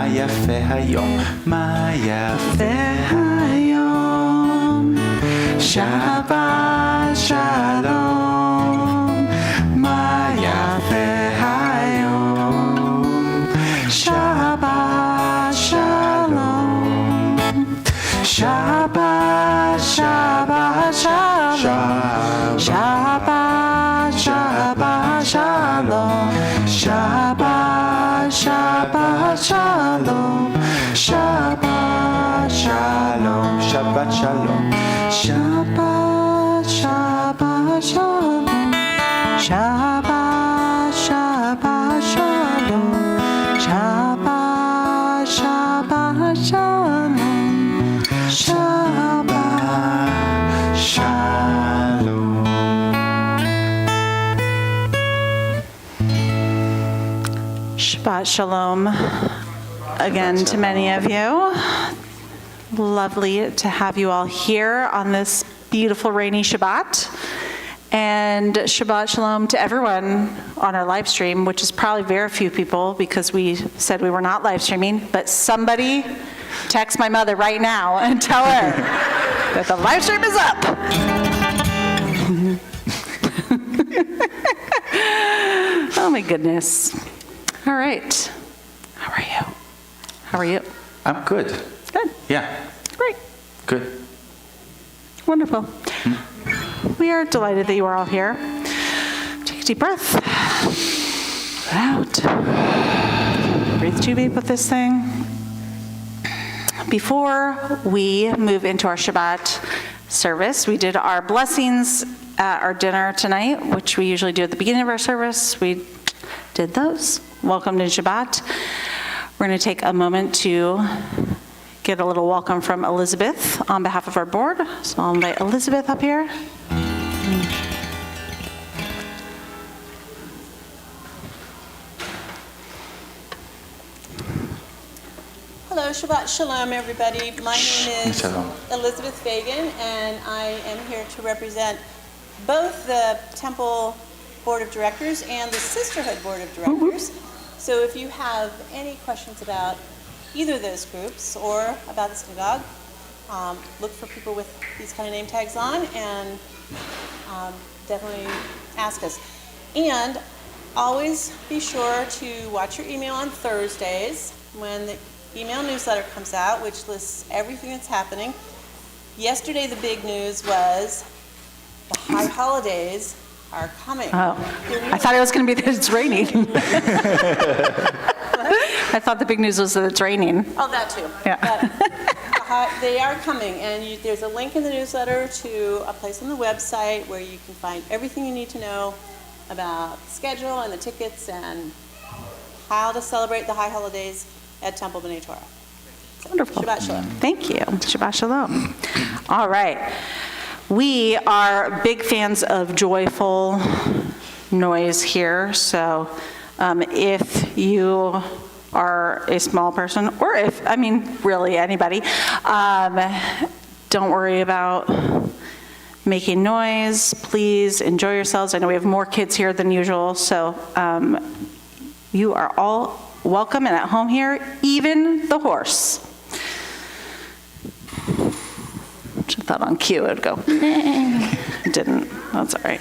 מה יפה היום, מה יפה היום, שבת שלום, מה יפה היום, שבת שלום, שבת שבת שלום, שבת שבת שלום, שבת שבת שלום, שבת שלום, שבת שלום, שבת שבת שלום, שבת שבת שלום, שבת שבת שלום, שבת שלום. Shabbat Shalom again to many of you. Lovely to have you all here on this beautiful rainy Shabbat. And Shabbat Shalom to everyone on our live stream, which is probably very few people because we said we were not live streaming, but somebody text my mother right now and tell her that the live stream is up. Oh my goodness. All right. How are you? How are you? I'm good. Good. Yeah. Great. Good. Wonderful. We are delighted that you are all here. Take a deep breath. Out. Breathe too deep with this thing. Before we move into our Shabbat service, we did our blessings at our dinner tonight, which we usually do at the beginning of our service. We did those. Welcome to Shabbat. We're going to take a moment to get a little welcome from Elizabeth on behalf of our board. So I'll invite Elizabeth up here. Hello, Shabbat Shalom, everybody. My name is Elizabeth Fagan, and I am here to represent both the Temple Board of Directors and the Sisterhood Board of Directors. So if you have any questions about either of those groups or about the synagogue, look for people with these kind of name tags on and definitely ask us. And always be sure to watch your email on Thursdays when the email newsletter comes out, which lists everything that's happening. Yesterday, the big news was the high holidays are coming. Oh, I thought it was going to be that it's raining. I thought the big news was that it's raining. Oh, that too. Yeah. But, they are coming, and there's a link in the newsletter to a place on the website where you can find everything you need to know about the schedule and the tickets and how to celebrate the high holidays at Temple B'nai Torah. So, Wonderful. Shabbat Shalom. Thank you. Shabbat Shalom. All right. We are big fans of joyful noise here, so if you are a small person, or if, I mean, really anybody, don't worry about making noise. Please enjoy yourselves. I know we have more kids here than usual, so you are all welcome and at home here, even the horse. I thought on cue it would go, it didn't. That's all right.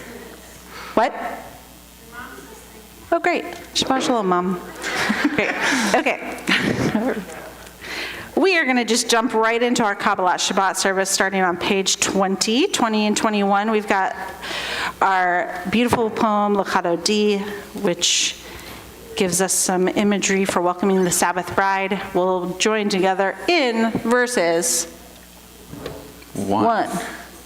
What? Oh, great. Shabbat Shalom, Mom. Great. Okay. We are going to just jump right into our Kabbalat Shabbat service starting on page 20 and 21. We've got our beautiful poem, L'Chadodi, which gives us some imagery for welcoming the Sabbath bride. We'll join together in verses 1,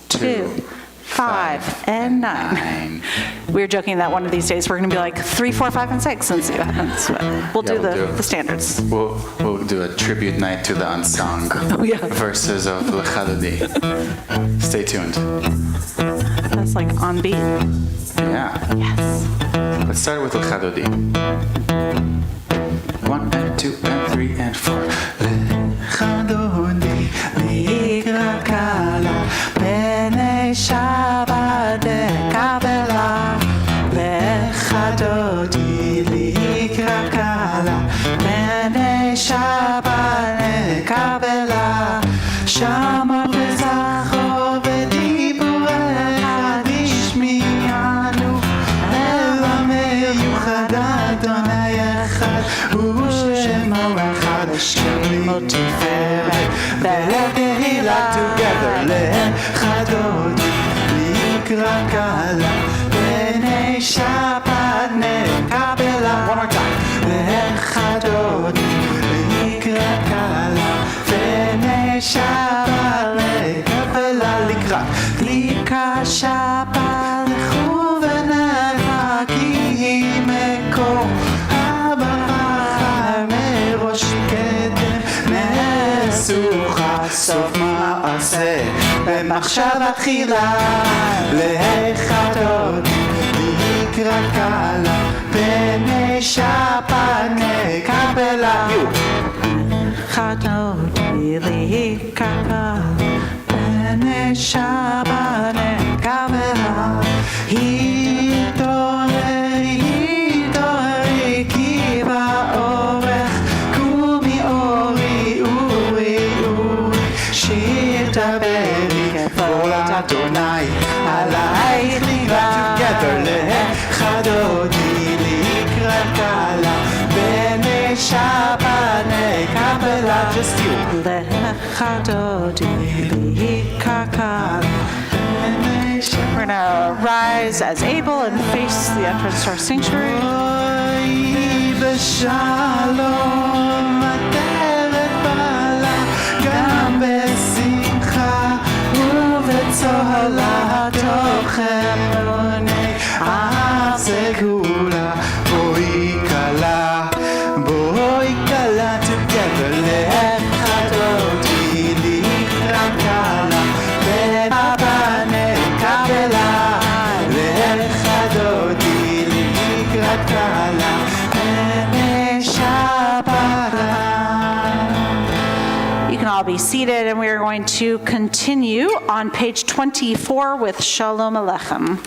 2, 5, and 9. We were joking that one of these days we're going to be like 3, 4, 5, and 6 and see what happens. We'll do the standards. We'll do a tribute night to the unsung verses of L'Chadodi. Stay tuned. That's like on beat. Yeah. Yes. Let's start with L'Chadodi. 1 and 2 and 3 and 4. L'Chadodi likra kala b'nei Shabbat Kabbalat. L'Chadodi likra kala b'nei Shabbat ושמו אחד השם ותפארת ולקהילה together לחדות לקראת קהלה בני שבת נקבלה one more time לחדות לקראת קהלה בני שבת נקבלה לקראת שבת לכו ונבע כי מקור הברכה מראש קדם מסוכה סוף מעשה במחשבה תחילה לחדות לקראת קהלה בני שבת נקבלה חדות לקראת בני שבת נקבלה התעוררי כי באורך קומי אורי שיר דברי כבוד אדוני עלייך נקרא together לחדותי לקראת קהלה בני שבת נקבלה just you לחדותי לקראת קהלה We're going to rise as able and face the entrance to our sanctuary. together לחדותי לקראת קהלה בני נקבלה לחדותי לקראת קהלה בני שבת. You can all be seated, and we are going to continue on page 24 with Shalom Aleichem.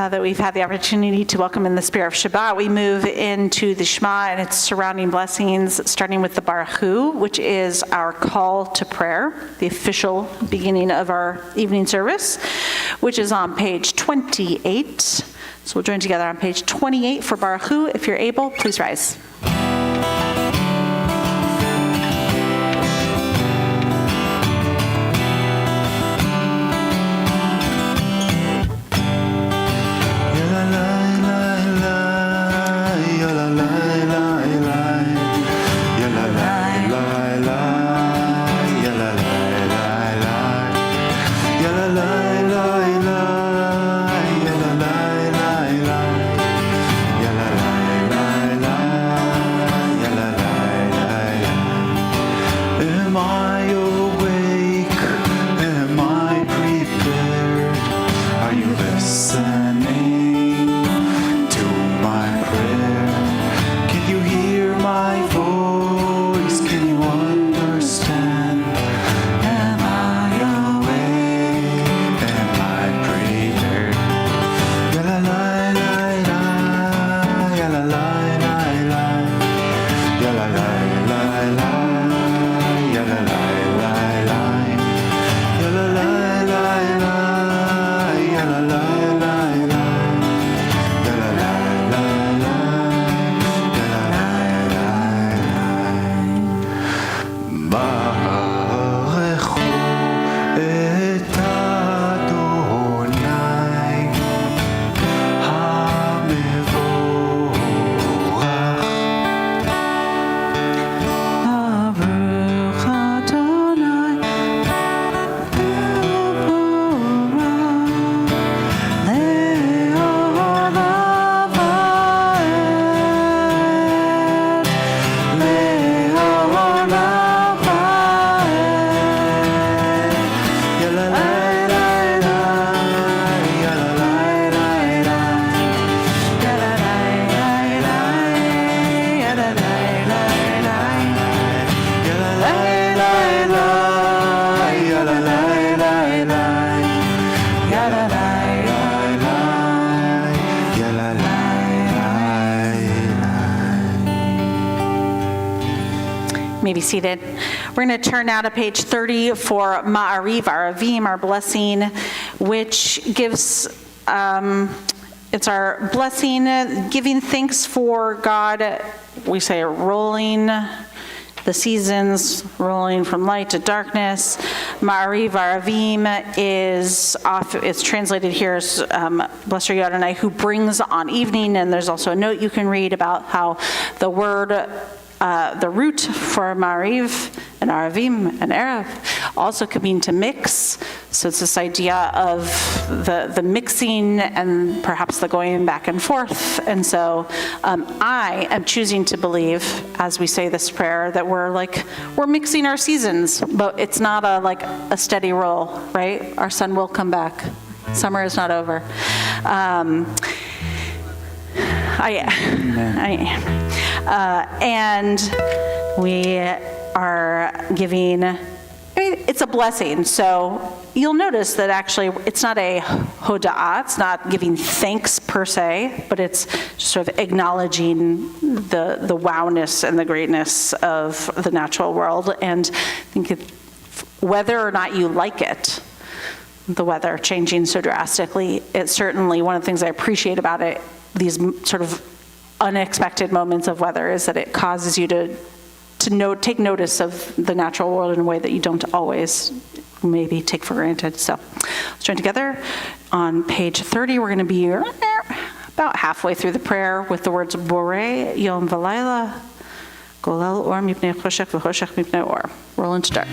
Now that we've had the opportunity to welcome in the spirit of Shabbat, we move into the Shema and its surrounding blessings, starting with the Baruch Hu, which is our call to prayer, the official beginning of our evening service, which is on page 28. So we'll join together on page 28 for Baruch Hu. If you're able, please rise. may be seated. We're going to turn now to page 30 for Ma'ariv, our Avim, our blessing, which gives, it's our blessing, giving thanks for God. We say rolling the seasons, rolling from light to darkness. Ma'ariv, our Avim, it's translated here as Blessed are you Adonai, who brings on evening, and there's also a note you can read about how the word, the root for Ma'ariv and Aravim and Erev also could mean to mix. So it's this idea of the mixing and perhaps the going back and forth. And so I am choosing to believe, as we say this prayer, that we're mixing our seasons, but it's not a steady roll, right? Our sun will come back. Summer is not over. And we are giving, it's a blessing. So you'll notice that actually it's not a hoda'ah, it's not giving thanks per se, but it's just sort of acknowledging the wowness and the greatness of the natural world. And I think whether or not you like it, the weather changing so drastically, it's certainly one of the things I appreciate about it, these sort of unexpected moments of weather, is that it causes you to take notice of the natural world in a way that you don't always maybe take for granted. So let's join together. On page 30, we're going to be about halfway through the prayer with the words Borei Yom V'Layla Golel Or Mipnei Choshech V'Choshech Mipnei Or. Roll into dark.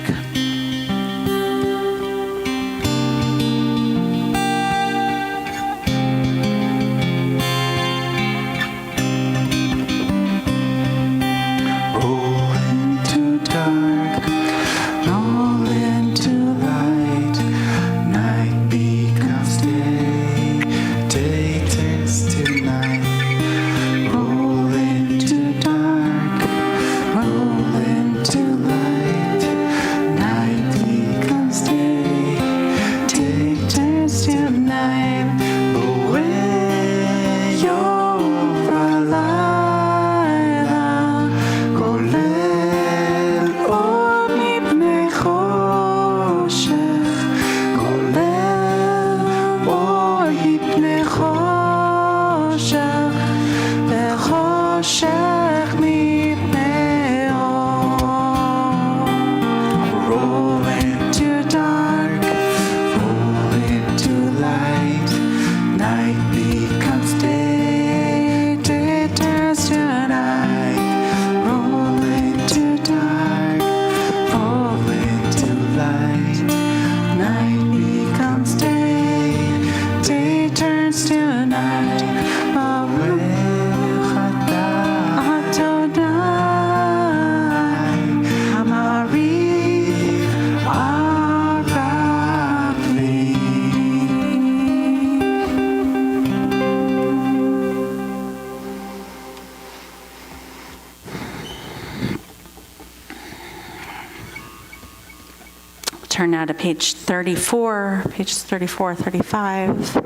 Turn now to page 34, pages 34, 35.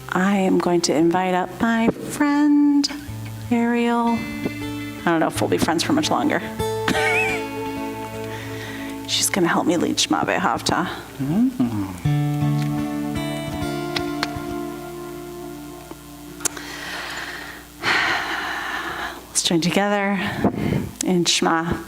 I am going to invite up my friend, Ariel. I don't know if we'll be friends for much longer. She's going to help me lead Shema Behavta. Let's join together in Shema.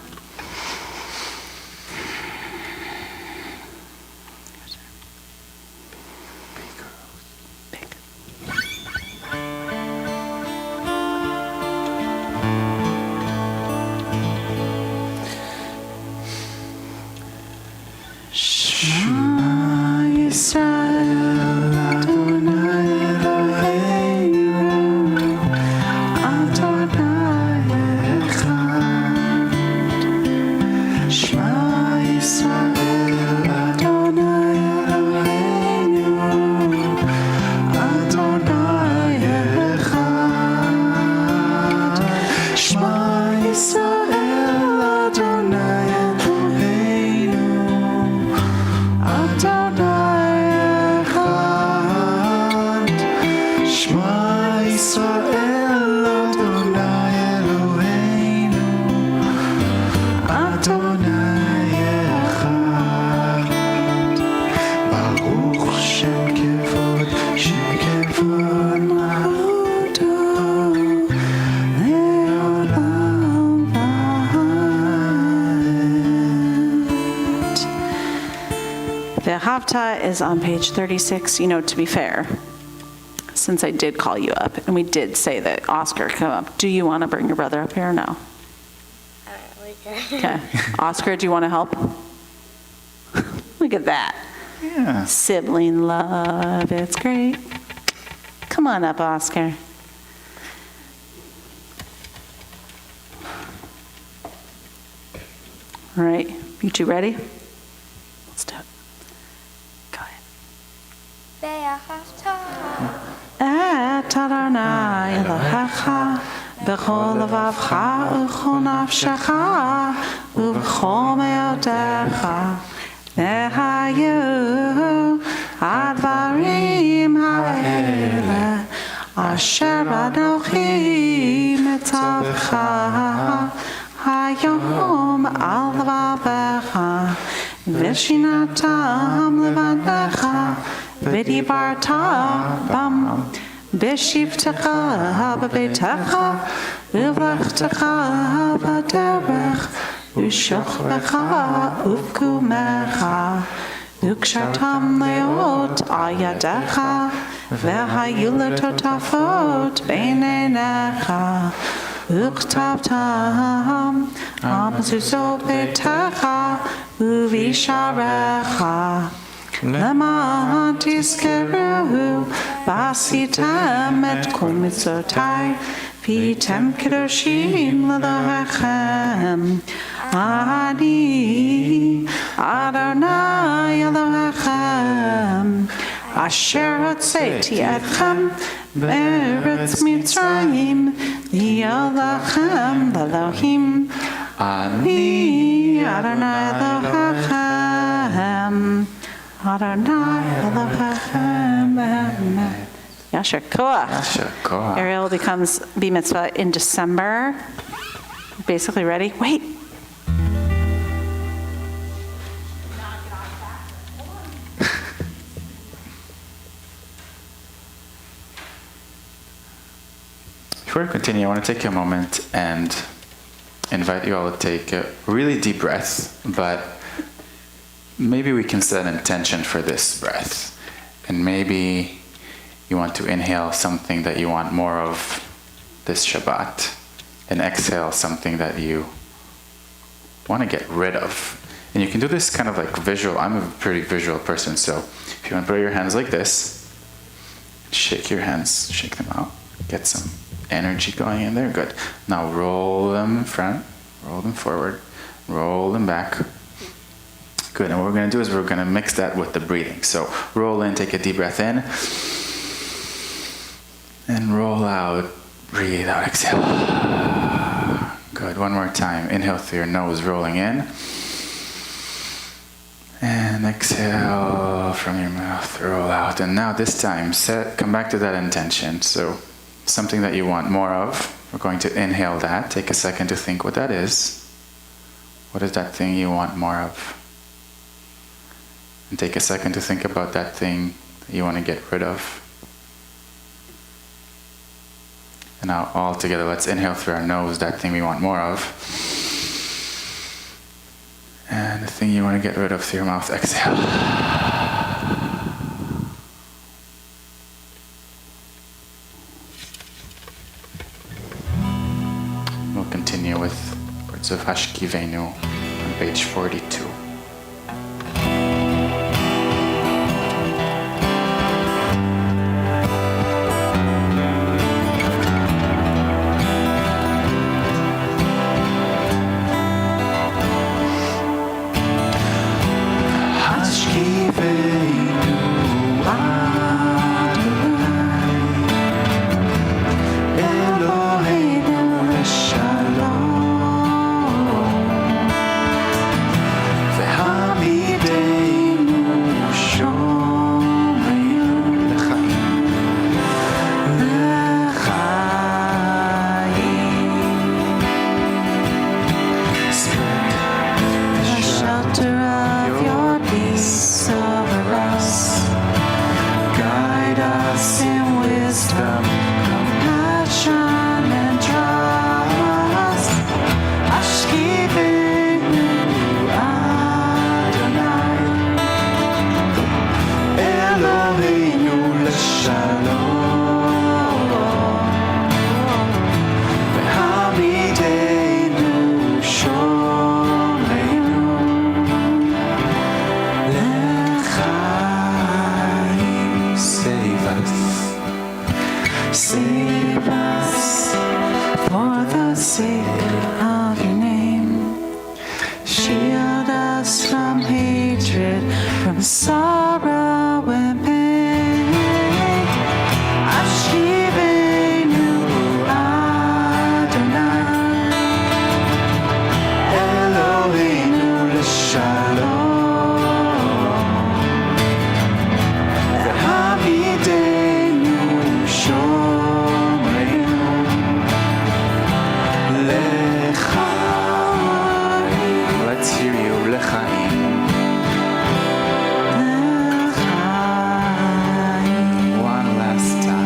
Wahavta is on page 36. You know, to be fair, since I did call you up and we did say that Oscar come up, do you want to bring your brother up here or no? I don't really care. Okay. Oscar, do you want to help? Look at that. Yeah. Sibling love. It's great. Come on up, Oscar. All right. You two ready? Let's do it. Go ahead. את אדוני אלוהיך בכל לבבך ובכל נפשך ובכל מאודך והיו הדברים האלה אשר אנוכי מצווך היום על לבבך ושינתם לבניך ודיברת בם בשבתך בביתך ובלכתך בדרך ושוכבך ובקומך וקשרתם להיות על ידיך והיו לטוטפות בין עיניך וכתבתם על מזוזות ביתך ובשעריך למען תזכרו ועשיתם את כל מצוותיי והייתם קדושים לאלוהיכם. אני אדוני אלוהיכם אשר הוצאתי אתכם בארץ מצרים להיות לכם לאלוהים. אני אדוני אלוהיכם. Adonai Elohechem. Yasher Koach. Ariel becomes B mitzvah in December. Basically ready? Wait. Before we continue, I want to take a moment and invite you all to take a really deep breath, but maybe we can set an intention for this breath. And maybe you want to inhale something that you want more of this Shabbat, and exhale something that you want to get rid of. And you can do this kind of like visual. I'm a pretty visual person, so if you want to put your hands like this, shake your hands, shake them out, get some energy going in there. Good. Now roll them in front, roll them forward, roll them back. Good. And what we're going to do is we're going to mix that with the breathing. So roll in, take a deep breath in, and roll out, breathe out, exhale. Good. One more time. Inhale through your nose, rolling in. And exhale from your mouth, roll out. And now this time, come back to that intention. So something that you want more of, we're going to inhale that. Take a second to think what that is. What is that thing you want more of? And take a second to think about that thing that you want to get rid of. And now all together, let's inhale through our nose, that thing we want more of. And the thing you want to get rid of through your mouth, exhale. We'll continue with words of Hashkivenu on page 42. Save us for the sake of your name. Shield us from hatred, from sorrow and pain. Ashivenu Adonai, Eloheinu l'shalom, v'hamidenu shomreinu lechaim. Let's hear you. Lechaim. One last time.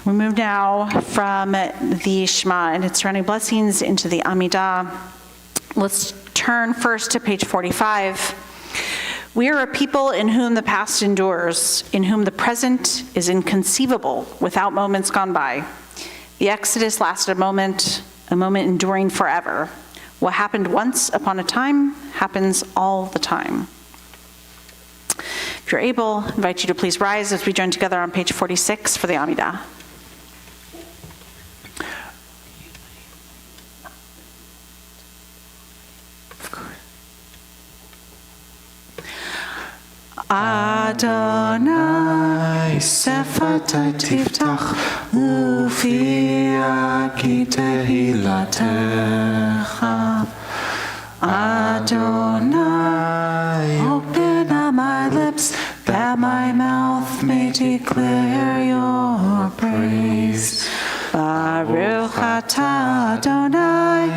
We move now from the Shema and its surrounding blessings into the Amidah. Let's turn first to page 45. We are a people in whom the past endures, in whom the present is inconceivable without moments gone by. The Exodus lasted a moment enduring forever. What happened once upon a time happens all the time. If you're able, I invite you to please rise as we join together on page 46 for the Amidah. Adonai sefatai tiftach ufi ki tehilatecha. Adonai, open up my lips that my mouth may declare your praise. Baruch atah Adonai,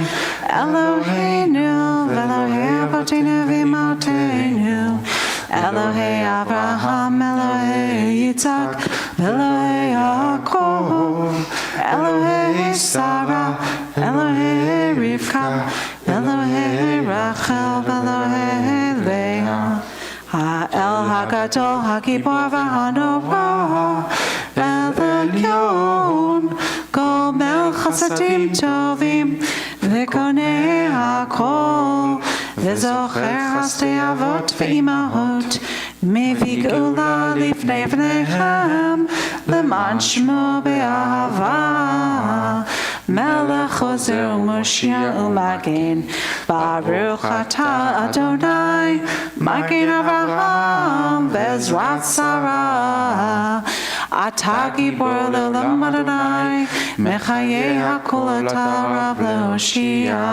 Eloheinu, Elohei Avotenu v'Imotenu, Elohei Abraham, Elohei Yitzhak, Elohei Yaakov, Elohei Sarah, Elohei Rivka, Elohei Rachel, Elohei Leah, Ha'el HaGadol, HaGibor v'Hanora, Elyon, Gomel Chasadim Tovim, V'konei HaKol, V'zocher Hasdei Avot V'imahot, Mevi Geula Lifnei V'nechem, L'man Shmo Be'ahava, Melech Ozer U'Moshia U'Magen, Baruch Atah Adonai, Magen Avraham V'Ezrat Sarah, Atah Gibor L'Olam Adonai, Mechayeh HaKol Atah Rav Lehoshia,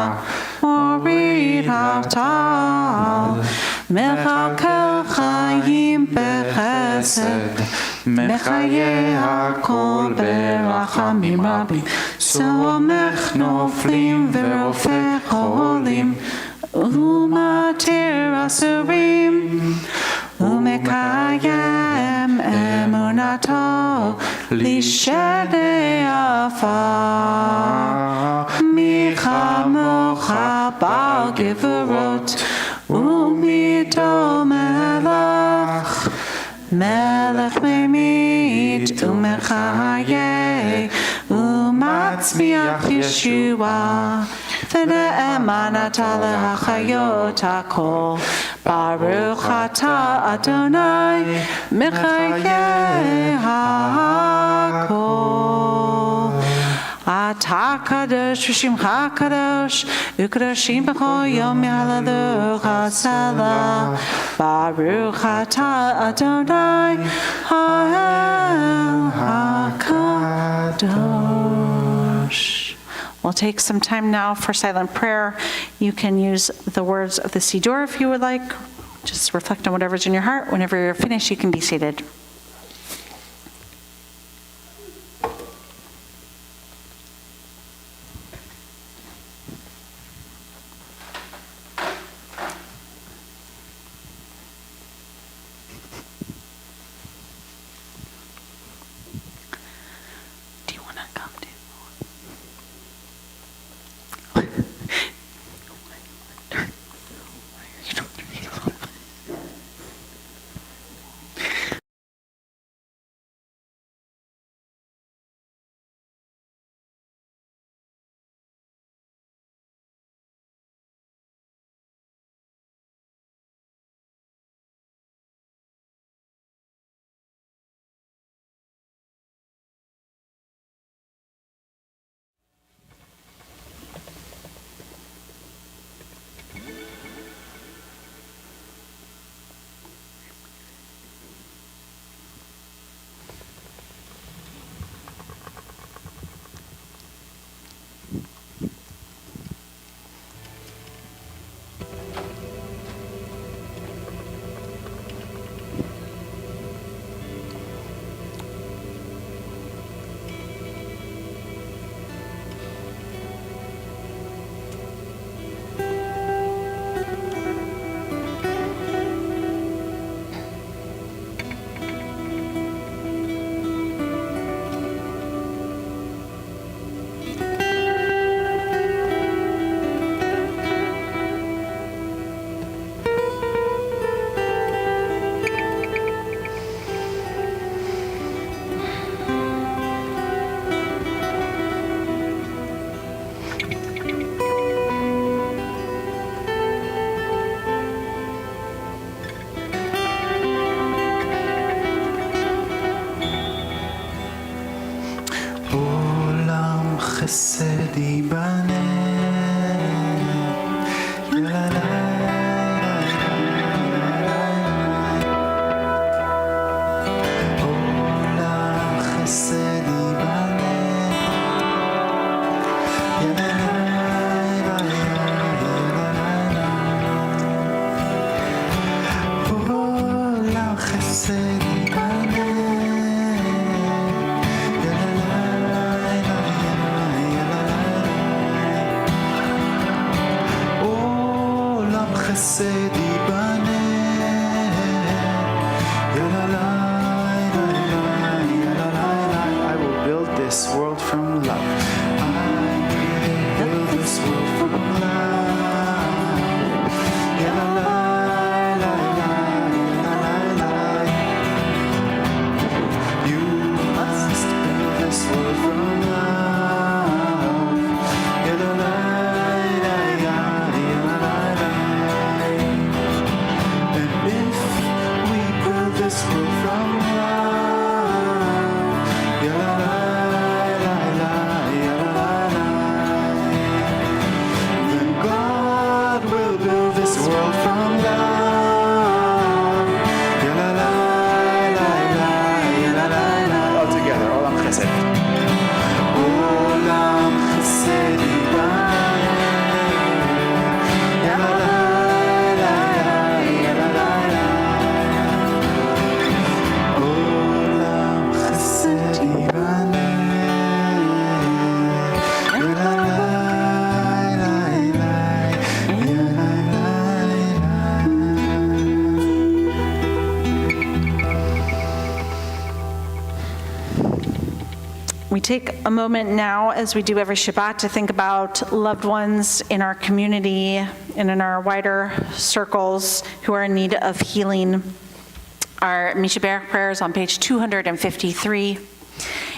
Morid HaTal, Mechakel Chaim Bechesed, Mechayeh HaKol Berachamim Rabim, Somech Noflim V'Rofeh Cholim, Umatir Asurim, Umekayem Emunato, Lishedei Afar, Micha Mocha Bal Gevurot, Umito Melech, Melech Memit, Umechaye, Umatzmiach Yeshua, V'ne'emanata lehachayot hakol, Baruch atah Adonai, Mechayeh hakol. Atah kadosh v'shimcha kadosh, u'kadoshim b'chol yom yahalalucha selah. Baruch atah Adonai, ha'el hakadosh. We'll take some time now for silent prayer. You can use the words of the Siddur if you would like. Just reflect on whatever's in your heart. Whenever you're finished, you can be seated. חסד ייבנה. עולם חסד ייבנה. עולם חסד ייבנה. חסד ייבנה. I will build this world from love. I will build this world from love. You must build this world from love. And if we build this world from love, then God will build this world from love. All together, Olam Chesed. Olam Chesed We take a moment now, as we do every Shabbat, to think about loved ones in our community and in our wider circles who are in need of healing. Our Mishaber prayers on page 253.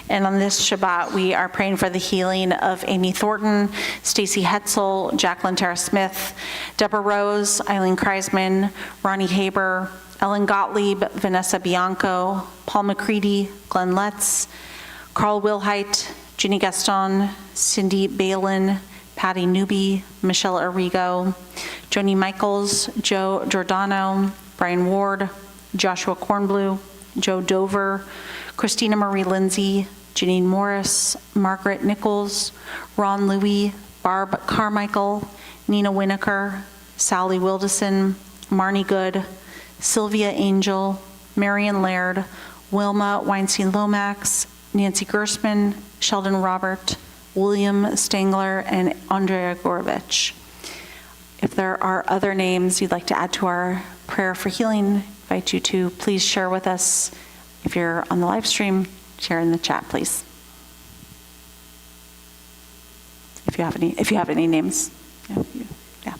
And on this Shabbat, we are praying for the healing of Amy Thornton, Stacy Hetzel, Jacqueline Tara Smith, Deborah Rose, Eileen Kreisman, Ronnie Haber, Ellen Gottlieb, Vanessa Bianco, Paul McCready, Glenn Letts, Carl Wilhite, Ginny Gaston, Cindy Balin, Patty Newby, Michelle Arrigo, Joni Michaels, Joe Giordano, Brian Ward, Joshua Kornblue, Joe Dover, Christina Marie Lindsay, Janine Morris, Margaret Nichols, Ron Louie, Barb Carmichael, Nina Winokur, Sally Wildison, Marnie Good, Sylvia Angel, Marion Laird, Wilma Weinstein-Lomax, Nancy Gersman, Sheldon Robert, William Stangler, and Andrea Gorovich. If there are other names you'd like to add to our prayer for healing, I invite you to please share with us. If you're on the live stream, share in the chat, please. If you have any names. Yeah.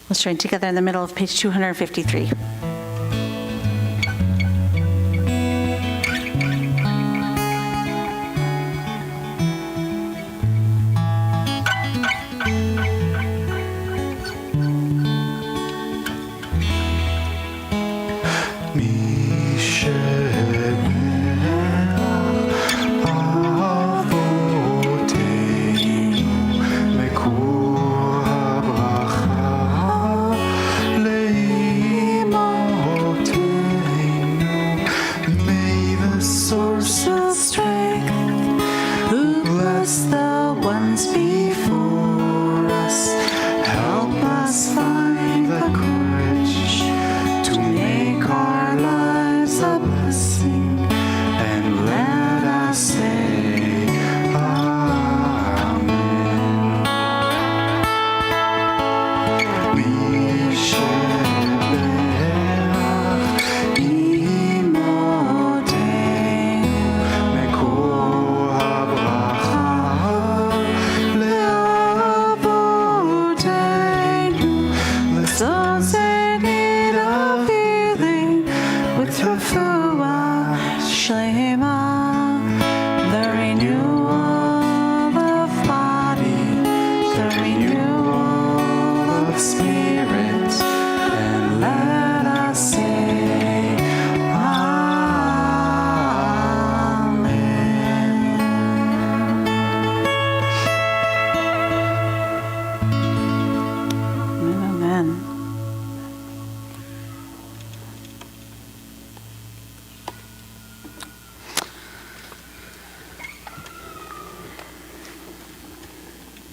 Let's join together in the middle of page 253. Leima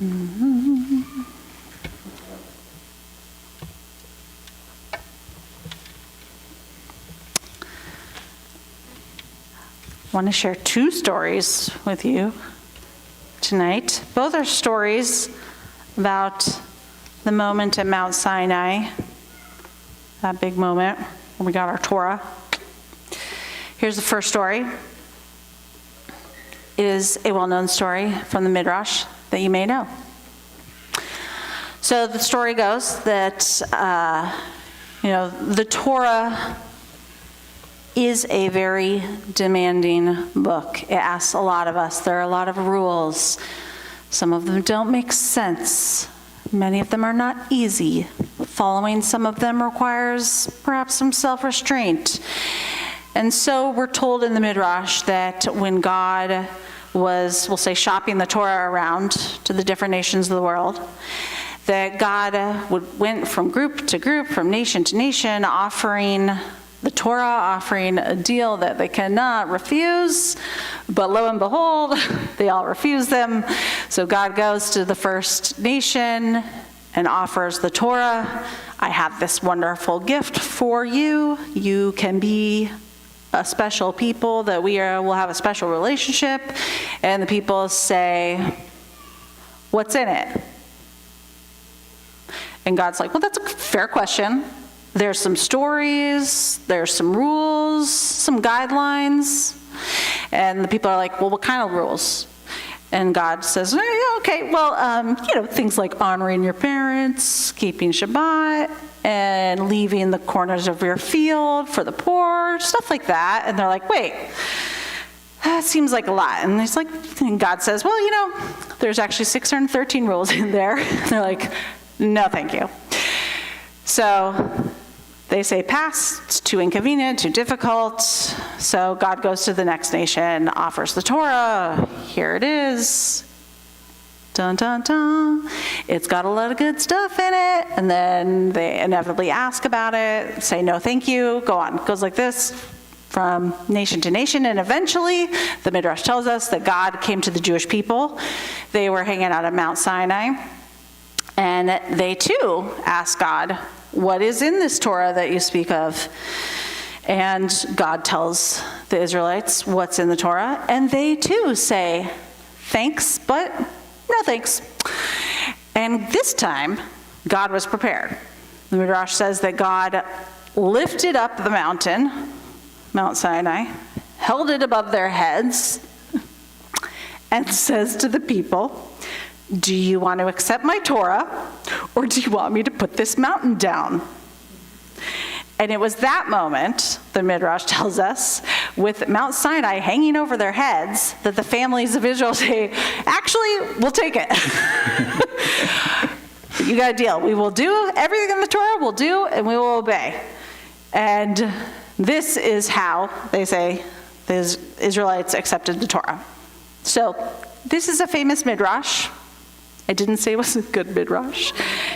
I want to share two stories with you tonight. Both are stories about the moment at Mount Sinai, that big moment when we got our Torah. Here's the first story. It is a well-known story from the Midrash that you may know. So the story goes that, the Torah is a very demanding book. It asks a lot of us. There are a lot of rules. Some of them don't make sense. Many of them are not easy. Following some of them requires perhaps some self-restraint. And so we're told in the Midrash that when God was, we'll say, shopping the Torah around to the different nations of the world, that God went from group to group, from nation to nation, offering the Torah, offering a deal that they cannot refuse, but lo and behold, they all refuse them. So God goes to the first nation and offers the Torah. I have this wonderful gift for you. You can be a special people, that will have a special relationship. And the people say, what's in it? And God's like, well, that's a fair question. There's some stories, there's some rules, some guidelines. And the people are like, well, what kind of rules? And God says, okay, well, things like honoring your parents, keeping Shabbat, and leaving the corners of your field for the poor, stuff like that. And they're like, wait, that seems like a lot. And he's like, and God says, well, there's actually 613 rules in there. And they're like, no, thank you. So they say pass, it's too inconvenient, too difficult. So God goes to the next nation, offers the Torah. Here it is. Dun, dun, dun. It's got a lot of good stuff in it. And then they inevitably ask about it, say no thank you, go on. It goes like this from nation to nation. And eventually, the Midrash tells us that God came to the Jewish people. They were hanging out at Mount Sinai. And they too asked God, what is in this Torah that you speak of? And God tells the Israelites what's in the Torah. And they too say, thanks, but no thanks. And this time, God was prepared. The Midrash says that God lifted up the mountain, Mount Sinai, held it above their heads, and says to the people, do you want to accept my Torah, or do you want me to put this mountain down? And it was that moment, the Midrash tells us, with Mount Sinai hanging over their heads, that the families of Israel say, actually, we'll take it. You got a deal. We will do everything in the Torah, we'll do, and we will obey. And this is how, they say, the Israelites accepted the Torah. So this is a famous Midrash. I didn't say it was a good Midrash.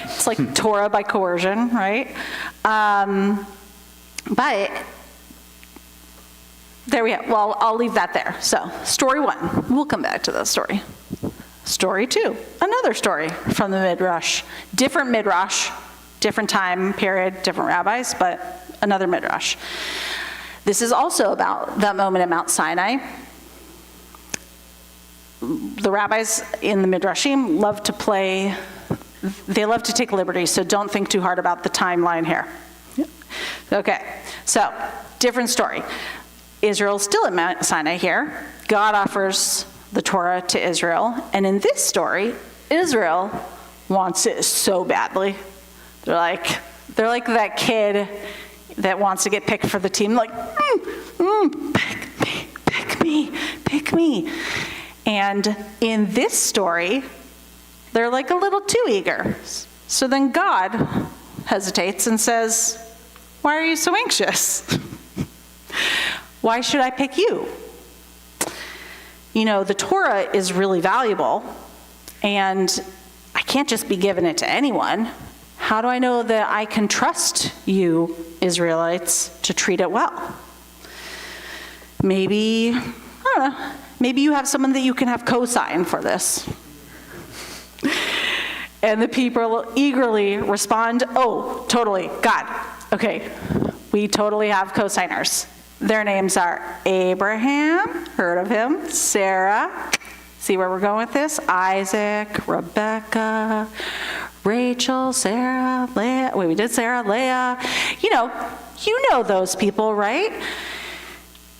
It's like Torah by coercion, right? But there we go. Well, I'll leave that there. So, story one. We'll come back to that story. Story two. Another story from the Midrash. Different Midrash, different time period, different rabbis, but another Midrash. This is also about that moment at Mount Sinai. The rabbis in the Midrashim love to take liberties, so don't think too hard about the timeline here. Okay, so different story. Israel's still at Mount Sinai here. God offers the Torah to Israel, and in this story, Israel wants it so badly. They're like that kid that wants to get picked for the team, like, pick me. And in this story, they're like a little too eager. So then God hesitates and says, why are you so anxious? Why should I pick you? The Torah is really valuable, and I can't just be giving it to anyone. How do I know that I can trust you, Israelites, to treat it well? Maybe, I don't know, maybe you have someone that you can have co-sign for this. And the people eagerly respond, oh, totally, God. Okay, we totally have co-signers. Their names are Abraham, heard of him, Sarah, see where we're going with this? Isaac, Rebecca, Rachel, Sarah, Leah. Wait, we did Sarah, Leah. You know those people, right?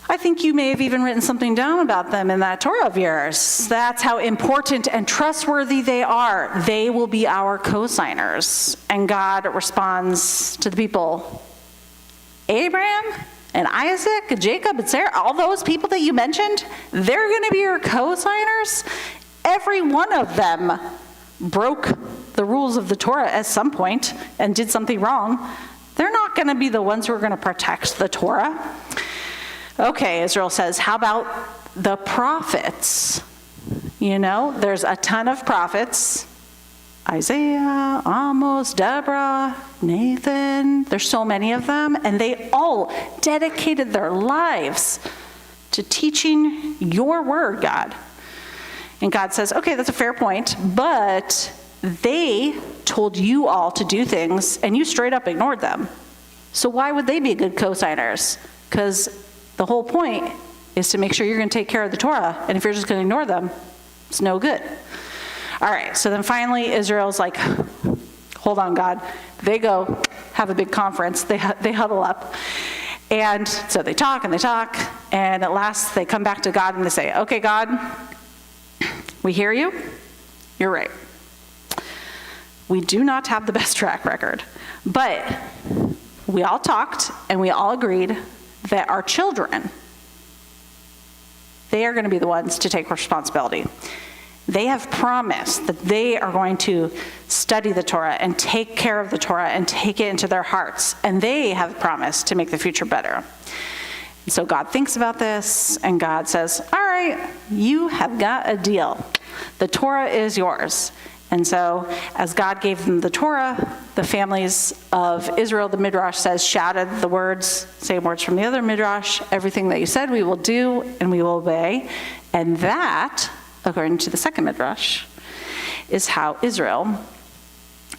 I think you may have even written something down about them in that Torah of yours. That's how important and trustworthy they are. They will be our co-signers. And God responds to the people, Abraham and Isaac and Jacob and Sarah, all those people that you mentioned, they're going to be your co-signers. Every one of them broke the rules of the Torah at some point and did something wrong. They're not going to be the ones who are going to protect the Torah. Okay, Israel says, how about the prophets? There's a ton of prophets. Isaiah, Amos, Deborah, Nathan. There's so many of them, and they all dedicated their lives to teaching your word, God. And God says, okay, that's a fair point, but they told you all to do things, and you straight up ignored them. So why would they be good co-signers? Because the whole point is to make sure you're going to take care of the Torah, and if you're just going to ignore them, it's no good. All right, so then finally Israel's like, hold on, God. They go have a big conference. They huddle up. And so they talk, and at last they come back to God and they say, okay, God, we hear you. You're right. We do not have the best track record, but we all talked and we all agreed that our children, they are going to be the ones to take responsibility. They have promised that they are going to study the Torah and take care of the Torah and take it into their hearts. And they have promised to make the future better. And so God thinks about this, and God says, all right, you have got a deal. The Torah is yours. And so as God gave them the Torah, the families of Israel, the Midrash says, shouted the words, same words from the other Midrash, everything that you said we will do and we will obey. And that, according to the second Midrash, is how Israel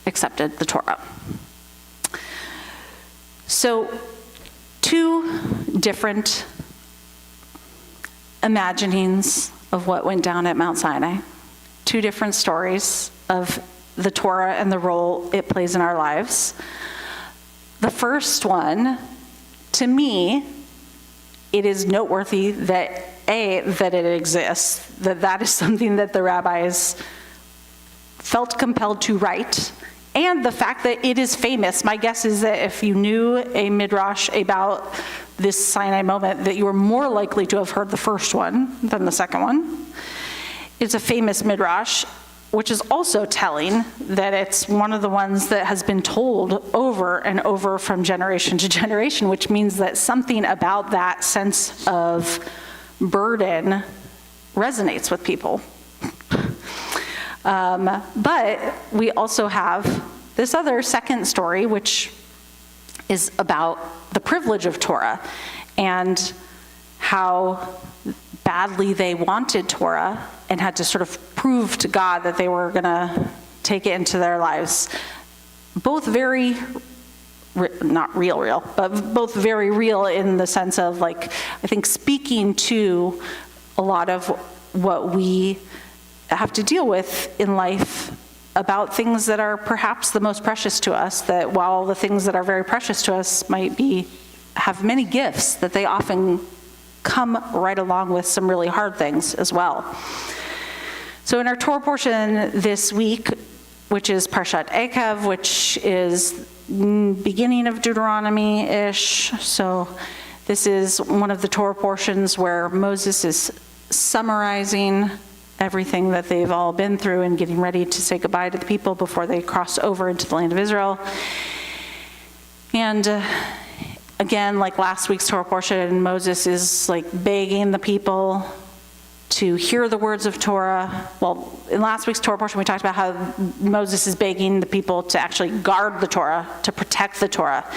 accepted the Torah. So, two different imaginings of what went down at Mount Sinai, two different stories of the Torah and the role it plays in our lives. The first one, to me, it is noteworthy that that it exists, that is something that the rabbis felt compelled to write, and the fact that it is famous. My guess is that if you knew a midrash about this Sinai moment, that you were more likely to have heard the first one than the second one. It's a famous midrash, which is also telling that it's one of the ones that has been told over and over from generation to generation, which means that something about that sense of burden resonates with people. But we also have this other second story, which is about the privilege of Torah and how badly they wanted Torah and had to sort of prove to God that they were going to take it into their lives. Both very, not real, but both very real in the sense of, like, I think speaking to a lot of what we have to deal with in life about things that are perhaps the most precious to us, that while the things that are very precious to us might have many gifts, that they often come right along with some really hard things as well. So in our Torah portion this week, which is Parshat Ekev, which is beginning of Deuteronomy-ish, so this is one of the Torah portions where Moses is summarizing everything that they've all been through and getting ready to say goodbye to the people before they cross over into the land of Israel. And again, like last week's Torah portion, Moses is like begging the people to hear the words of Torah. Well, in last week's Torah portion, we talked about how Moses is begging the people to actually guard the Torah, to protect the Torah.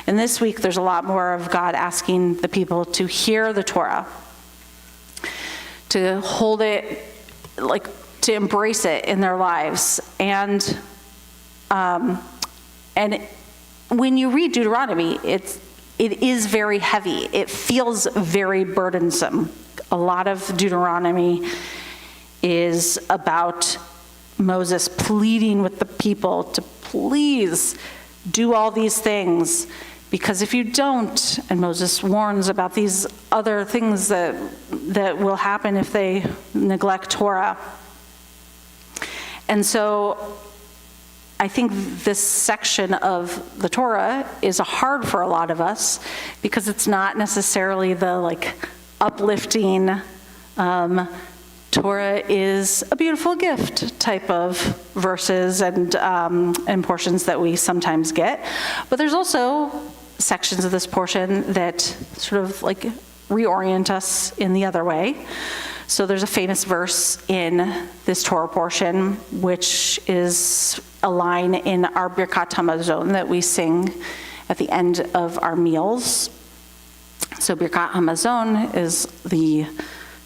And this week, there's a lot more of God asking the people to hear the Torah, to hold it, like to embrace it in their lives. And And when you read Deuteronomy, it is very heavy. It feels very burdensome. A lot of Deuteronomy is about Moses pleading with the people to please do all these things, because if you don't, and Moses warns about these other things that will happen if they neglect Torah. And so I think this section of the Torah is hard for a lot of us because it's not necessarily the uplifting, Torah is a beautiful gift type of verses and portions that we sometimes get. But there's also sections of this portion that sort of reorient us in the other way. So there's a famous verse in this Torah portion, which is a line in our Birkat Hamazon that we sing at the end of our meals. So Birkat Hamazon is the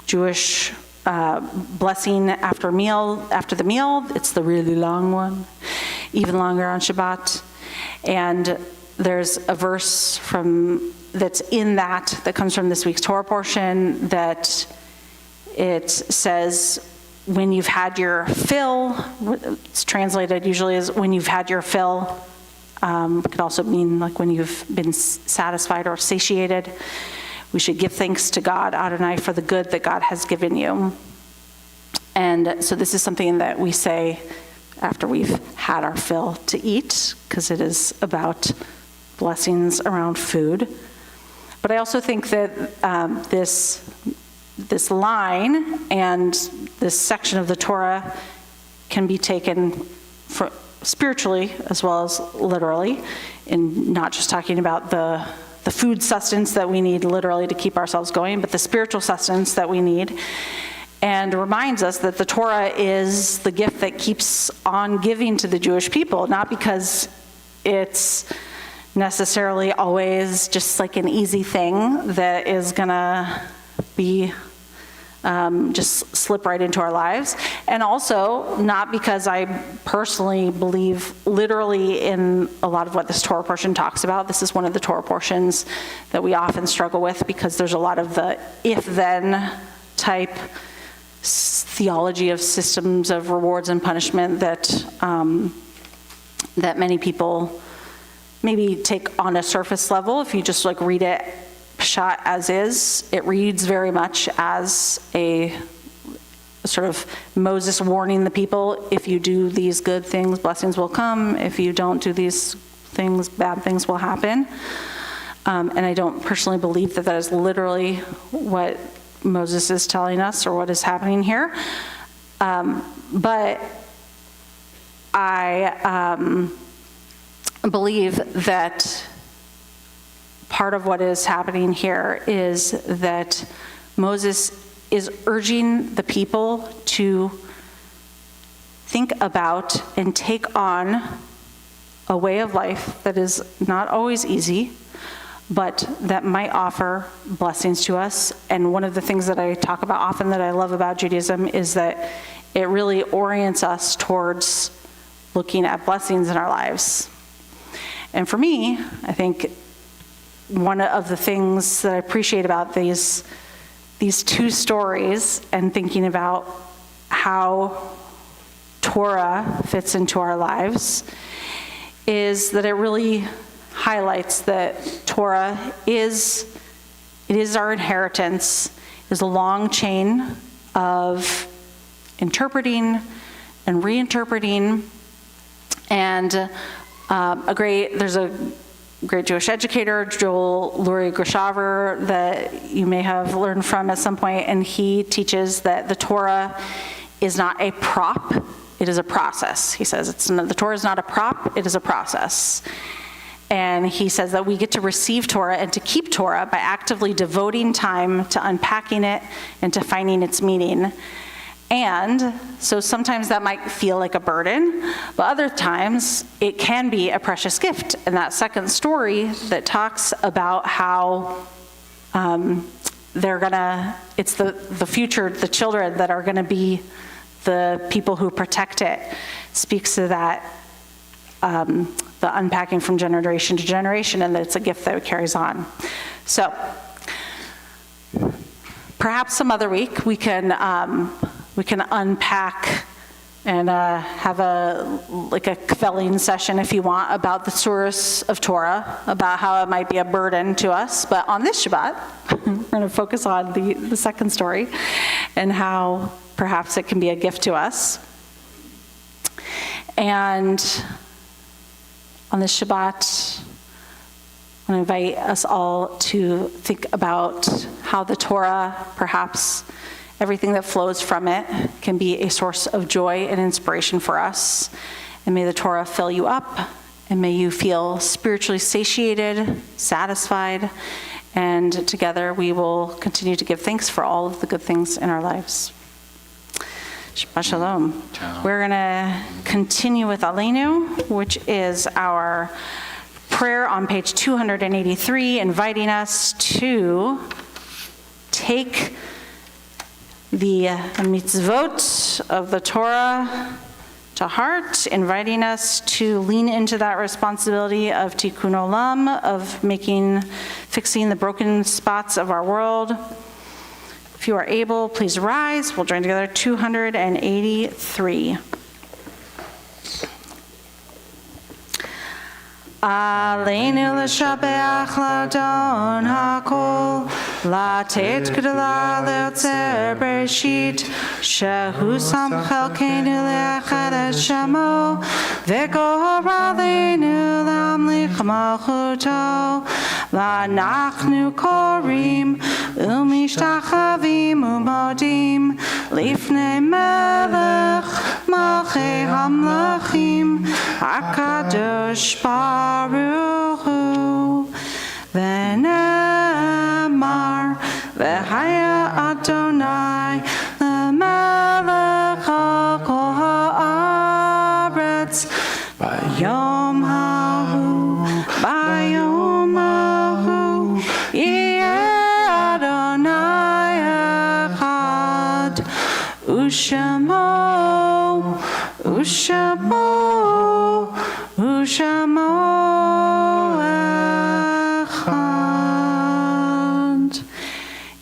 Jewish blessing after the meal. It's the really long one, even longer on Shabbat. And there's a verse that's in that comes from this week's Torah portion that it says, when you've had your fill, it's translated usually as when you've had your fill. It could also mean when you've been satisfied or satiated. We should give thanks to God, Adonai, for the good that God has given you. And so this is something that we say after we've had our fill to eat, because it is about blessings around food. But I also think that this line and this section of the Torah can be taken spiritually as well as literally, in not just talking about the food sustenance that we need literally to keep ourselves going, but the spiritual sustenance that we need, and reminds us that the Torah is the gift that keeps on giving to the Jewish people, not because it's necessarily always just an easy thing that is gonna be just slip right into our lives. And also not because I personally believe literally in a lot of what this Torah portion talks about. This is one of the Torah portions that we often struggle with because there's a lot of the if-then type theology of systems of rewards and punishment that that many people maybe take on a surface level. If you just read it pshat as is, it reads very much as a sort of Moses warning the people, if you do these good things, blessings will come. If you don't do these things, bad things will happen. And I don't personally believe that is literally what Moses is telling us or what is happening here. But I believe that part of what is happening here is that Moses is urging the people to think about and take on a way of life that is not always easy, but that might offer blessings to us. And one of the things that I talk about often that I love about Judaism is that it really orients us towards looking at blessings in our lives. And for me, I think one of the things that I appreciate about these two stories and thinking about how Torah fits into our lives is that it really highlights that Torah is our inheritance, is a long chain of interpreting and reinterpreting. And there's a great Jewish educator, Joel Lurie Grishaver, that you may have learned from at some point, and he teaches that the Torah is not a prop, it is a process. He says the Torah is not a prop, it is a process. And he says that we get to receive Torah and to keep Torah by actively devoting time to unpacking it and to finding its meaning. And so sometimes that might feel like a burden, but other times it can be a precious gift. And that second story that talks about how it's the future, the children that are gonna be the people who protect it, speaks to that the unpacking from generation to generation, and that it's a gift that carries on. So perhaps some other week we can unpack and have a Kvelling session, if you want, about the source of Torah, about how it might be a burden to us. But on this Shabbat, we're going to focus on the second story and how perhaps it can be a gift to us. And on this Shabbat, I want to invite us all to think about how the Torah, perhaps everything that flows from it, can be a source of joy and inspiration for us. And may the Torah fill you up, and may you feel spiritually satiated, satisfied, and together we will continue to give thanks for all of the good things in our lives. Shabbat Shalom. We're going to continue with Aleinu, which is our prayer on page 283, inviting us to take the mitzvot of the Torah to heart, inviting us to lean into that responsibility of tikkun olam, of fixing the broken spots of our world. If you are able, please rise. We'll join together 283. Aleinu l'shabeach l'adon hakol, לתת גדולה ליוצר בראשית, שהוא שם חלקנו לאחד את שמו, וגורל עלינו להמליך מלכותו. ואנחנו קוראים ומשתחווים ומודים לפני מלך מלכי המלכים, הקדוש ברוך הוא. ונאמר, והיה אדוני למלך על כל הארץ, ביום ההוא, ביום ההוא, יהיה אדוני אחד, ושמו, ושמו, ושמו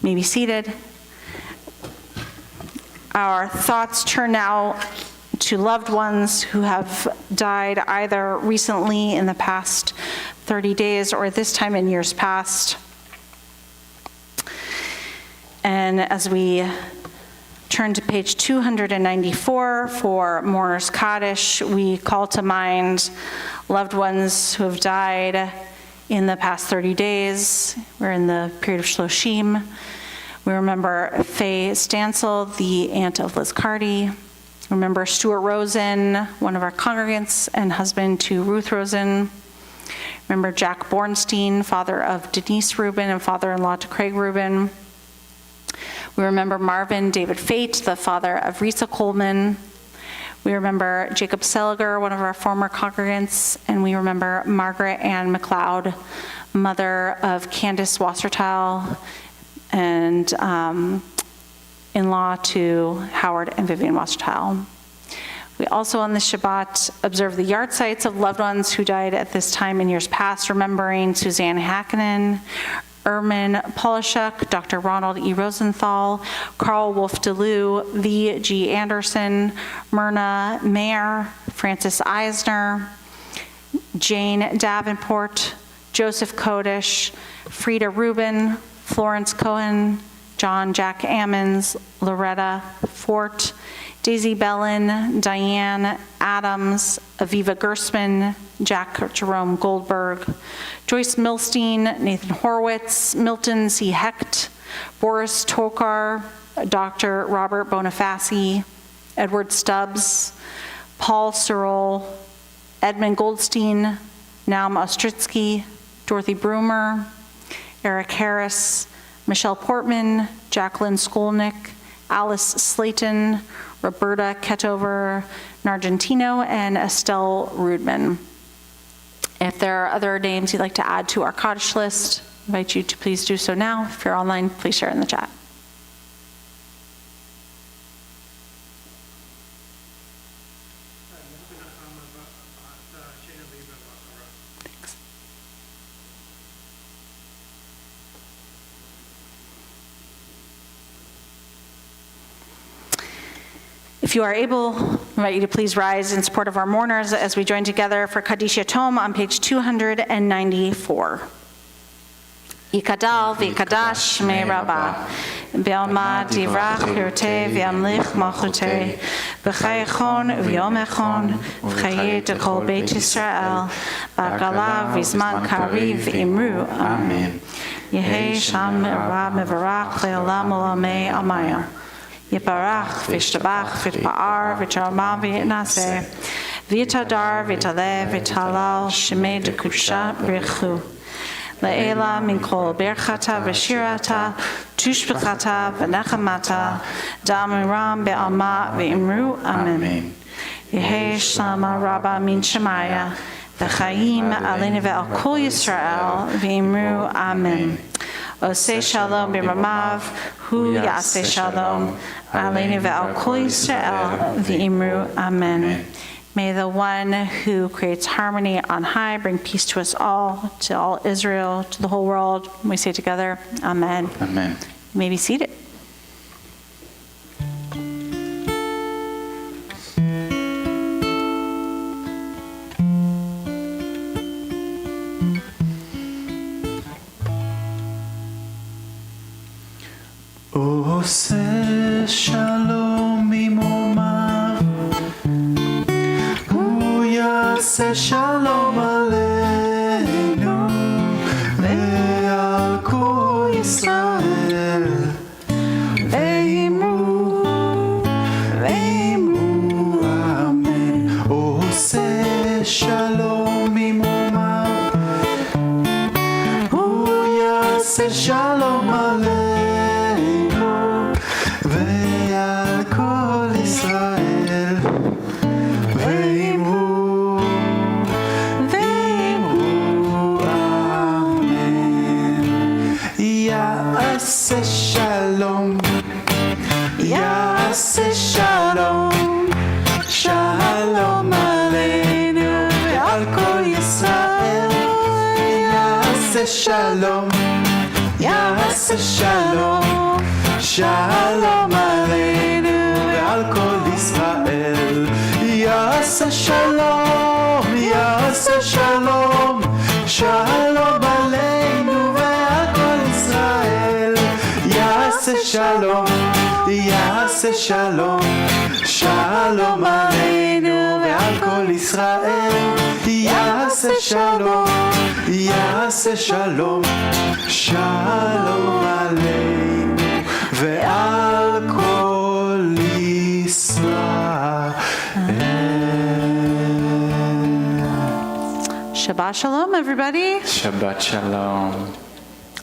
may be seated. Our thoughts turn now to loved ones who have died either recently in the past 30 days or this time in years past. And as we turn to page 294 for Mourner's Kaddish, we call to mind loved ones who have died in the past 30 days. We're in the period of Shloshim. We remember Faye Stansel, the aunt of Liz Carty. Remember Stuart Rosen, one of our congregants and husband to Ruth Rosen. Remember Jack Bornstein, father of Denise Rubin and father-in-law to Craig Rubin. We remember Marvin David Fate, the father of Risa Coleman. We remember Jacob Seliger, one of our former congregants, and we remember Margaret Ann McLeod, mother of Candace Wasserteil, and in-law to Howard and Vivian Wasserteil. We also on this Shabbat observe the yard sites of loved ones who died at this time in years past, remembering Suzanne Hakkinen, Ermin Polishuk, Dr. Ronald E. Rosenthal, Carl Wolf DeLu, V. G. Anderson, Myrna Mayer, Francis Eisner, Jane Davenport, Joseph Kodish, Frida Rubin, Florence Cohen, John Jack Ammons, Loretta Fort, Daisy Bellin, Diane Adams, Aviva Gersman, Jack Jerome Goldberg, Joyce Milstein, Nathan Horowitz, Milton C. Hecht, Boris Tokar, Dr. Robert Bonifaci, Edward Stubbs, Paul Searle, Edmund Goldstein, Naum Ostritsky, Dorothy Brumer, Eric Harris, Michelle Portman, Jacqueline Skolnick, Alice Slayton, Roberta Ketover Nargentino, and Estelle Rudman. If there are other names you'd like to add to our Kaddish list, I invite you to please do so now. If you're online, please share in the chat. If you are able, I invite you to please rise in support of our mourners as we join together for Kaddish Yatom on page 294. Yikadal v'yikadash shmei Rabbah, Be'alma divrach hirtei v'yamlich malchutei, v'chayechon v'yomechon, v'chayet kol Beit Yisrael, ba'gala v'zman kariv v'imru, Amen. Yehei sham ra mevarach le'olam olamei amaya. Yiparach v'ishtabach v'itpa'ar v'tarma v'yitnaseh, v'yitadar v'yitaleh v'yitalal shemei dekudusha b'richu. Le'ela min kol berchata v'shirata, tushbechata v'nechamata, da'amiram be'alma v'imru, Amen. Yehei shlama rabba min shemaya, v'chaim aleinu ve'al kol Yisrael, v'imru, Amen. Oseh shalom b'ramav, hu yaseh shalom, aleinu ve'al kol Yisrael, v'imru, Amen. May the one who creates harmony on high bring peace to us all, to all Israel, to the whole world. We say together, Amen. Amen. You may be seated. Oseh shalom imomav, hu yaseh shalom aleinu ve'al kol Yisrael, ve'imru, Amen. Oseh shalom imomav, hu yaseh shalom aleinu ve'al kol Yisrael, ve'imru, Amen. Ya'aseh shalom, ya'aseh shalom, shalom aleinu ve'al kol Yisrael, ya'aseh shalom, ya'aseh shalom, shalom aleinu ve'al kol Yisrael, ya'aseh shalom, ya'aseh shalom, shalom aleinu ve'al kol Yisrael, ya'aseh shalom, ya'aseh shalom, shalom aleinu ve'al kol Yisrael, ya'aseh shalom, ya'aseh shalom, shalom aleinu ve'al kol Yisrael. Shabbat shalom, everybody. Shabbat shalom.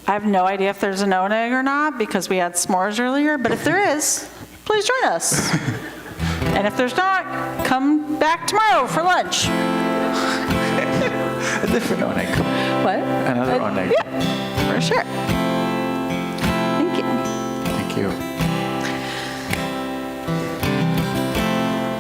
I have no idea if there's an oneg or not because we had s'mores earlier, but if there is, please join us. And if there's not, come back tomorrow for lunch. A different oneg. What? Another oneg. Yeah, for sure.